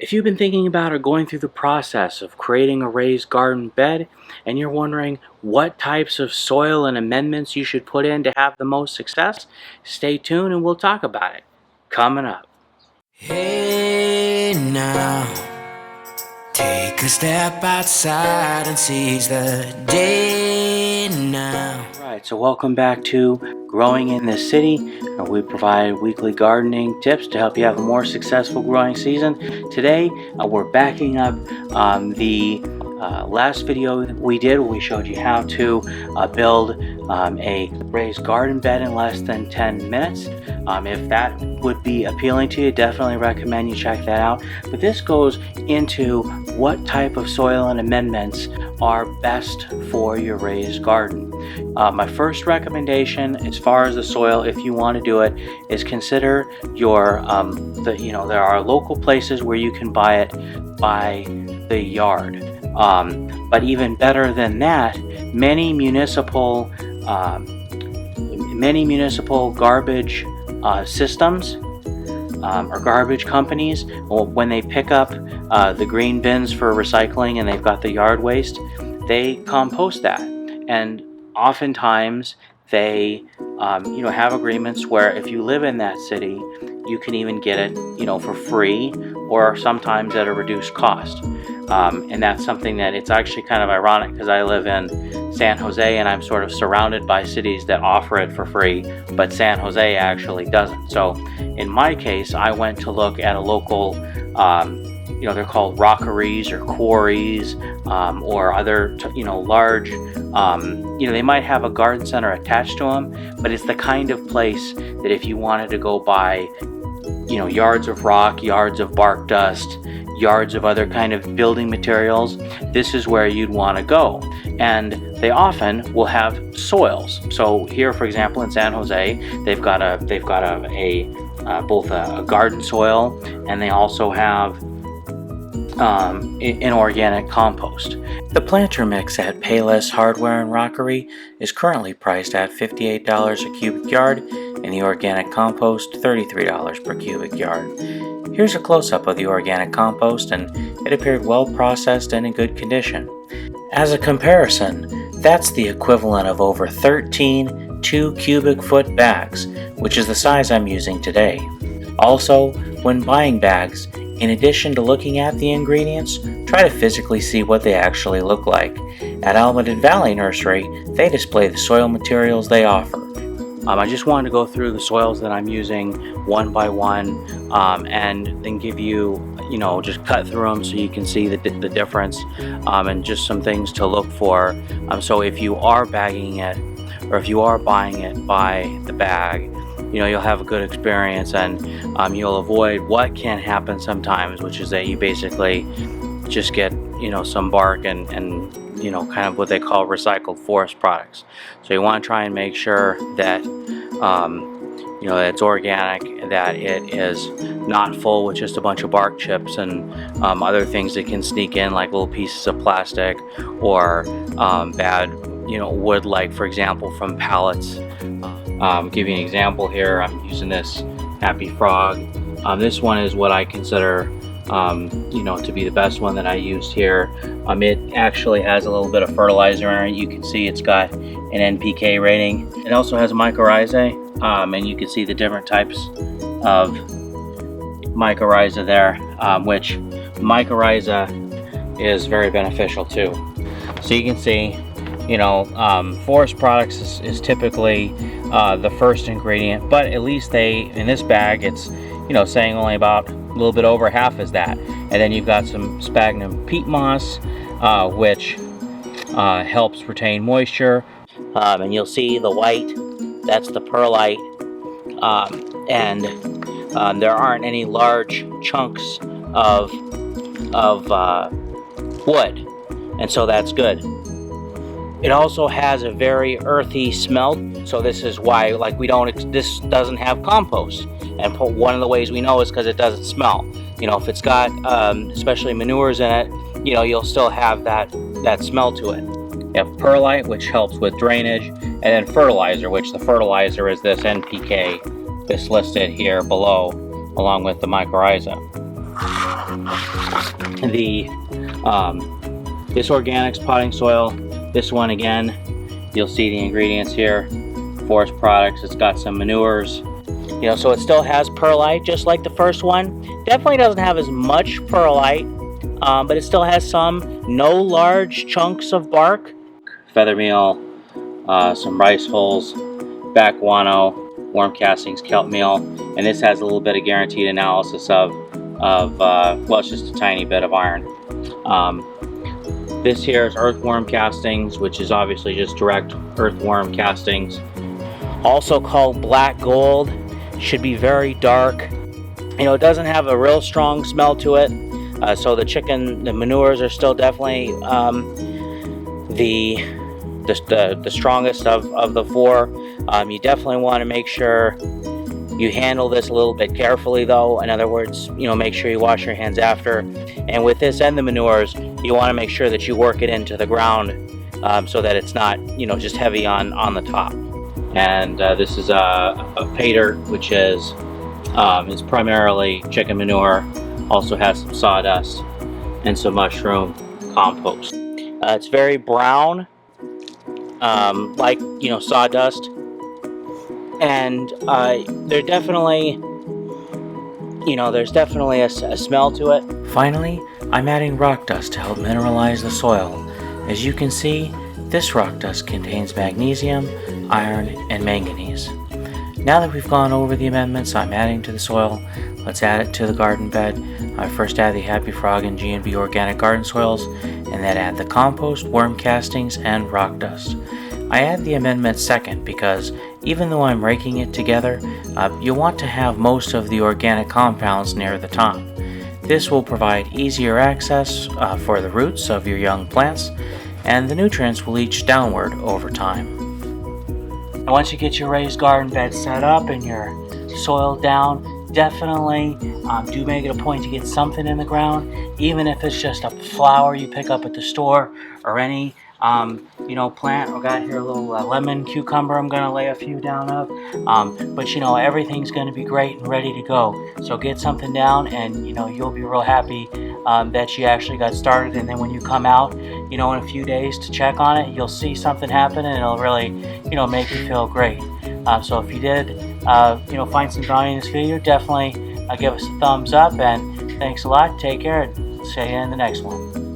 If you've been thinking about or going through the process of creating a raised garden bed and you're wondering what types of soil and amendments you should put in to have the most success, stay tuned and we'll talk about it coming up. Hey now, take a step outside and seize the day now. Right, so welcome back to Growing in the City, where we provide weekly gardening tips to help you have a more successful growing season. Today, we're backing up the last video that we did where we showed you how to build a raised garden bed in less than 10 minutes. If that would be appealing to you, definitely recommend you check that out. But this goes into what type of soil and amendments are best for your raised garden. My first recommendation as far as the soil, if you want to do it, is consider your there are local places where you can buy it by the yard. But even better than that, many municipal garbage systems or garbage companies, when they pick up the green bins for recycling and they've got the yard waste, they compost that. And oftentimes they have agreements where if you live in that city, you can even get it for free or sometimes at a reduced cost. And that's something that it's actually kind of ironic because I live in San Jose and I'm sort of surrounded by cities that offer it for free, but San Jose actually doesn't. So in my case, I went to look at a local, they're called rockeries or quarries, or other, large, they might have a garden center attached to them, but it's the kind of place that if you wanted to go buy, yards of rock, yards of bark dust, yards of other kind of building materials, this is where you'd want to go. And they often will have soils. So here, for example, in San Jose, they've got both a garden soil, and they also have an organic compost. The planter mix at Payless Hardware and Rockery is currently priced at $58 a cubic yard, and the organic compost $33 per cubic yard. Here's a close-up of the organic compost, and it appeared well processed and in good condition. As a comparison, that's the equivalent of over 13 2 cubic foot bags, which is the size I'm using today. Also, when buying bags, in addition to looking at the ingredients, try to physically see what they actually look like. At Almaden Valley Nursery, they display the soil materials they offer. I just wanted to go through the soils that I'm using one by one, and then give you, just cut through them so you can see the difference, and just some things to look for. So if you are bagging it, or if you are buying it by the bag, you'll have a good experience, and you'll avoid what can happen sometimes, which is that you basically just get, some bark and kind of what they call recycled forest products. So you want to try and make sure that that it's organic, that it is not full with just a bunch of bark chips and other things that can sneak in, like little pieces of plastic or bad wood, like for example from pallets. Give you an example here. I'm using this Happy Frog. This one is what I consider to be the best one that I used here. It actually has a little bit of fertilizer in it. You can see it's got an NPK rating. It also has mycorrhizae, and you can see the different types of mycorrhiza there, which mycorrhiza is very beneficial too. So you can see, forest products is typically the first ingredient, but at least in this bag, it's saying only about a little bit over half is that. And then you've got some sphagnum peat moss, which helps retain moisture. And you'll see the white, that's the perlite, and there aren't any large chunks of wood, and so that's good. It also has a very earthy smell, so this is why this doesn't have compost. And one of the ways we know is because it doesn't smell. If it's got especially manures in it, you'll still have that smell to it. You have perlite, which helps with drainage, and then fertilizer, which the fertilizer is this NPK that's listed here below, along with the mycorrhiza. This organics potting soil, this one again, you'll see the ingredients here, forest products. It's got some manures, you know, so it still has perlite just like the first one. Definitely doesn't have as much perlite, but it still has some. No large chunks of bark. Feather meal, some rice hulls, back guano, worm castings, kelp meal, and this has a little bit of guaranteed analysis of well, it's just a tiny bit of iron. This here is earthworm castings, which is obviously just direct earthworm castings. Also called black gold. Should be very dark. You know, it doesn't have a real strong smell to it. So the manures are still definitely the strongest of the four. You definitely want to make sure you handle this a little bit carefully though. In other words, you know, make sure you wash your hands after. And with this and the manures, you want to make sure that you work it into the ground so that it's not, you know, just heavy on the top. And this is a pay dirt, which is primarily chicken manure. Also has some sawdust and some mushroom compost. It's very brown, like, you know, sawdust. And there's definitely a smell to it. Finally, I'm adding rock dust to help mineralize the soil. As you can see, this rock dust contains magnesium, iron, and manganese. Now that we've gone over the amendments I'm adding to the soil, let's add it to the garden bed. I first add the Happy Frog and G&B Organic garden soils, and then add the compost, worm castings, and rock dust. I add the amendment second because even though I'm raking it together, you want to have most of the organic compounds near the top. This will provide easier access for the roots of your young plants, and the nutrients will leach downward over time. And once you get your raised garden bed set up and your soil down, definitely do make it a point to get something in the ground, even if it's just a flower you pick up at the store or any plant. I got here a little lemon cucumber I'm going to lay a few down of, but you know, everything's going to be great and ready to go. So get something down and you know, you'll be real happy that you actually got started. And then when you come out, you know, in a few days to check on it, you'll see something happen and it'll really, you know, make you feel great. So if you did, find some value in this video, definitely give us a thumbs up, and thanks a lot. Take care, and see you in the next one.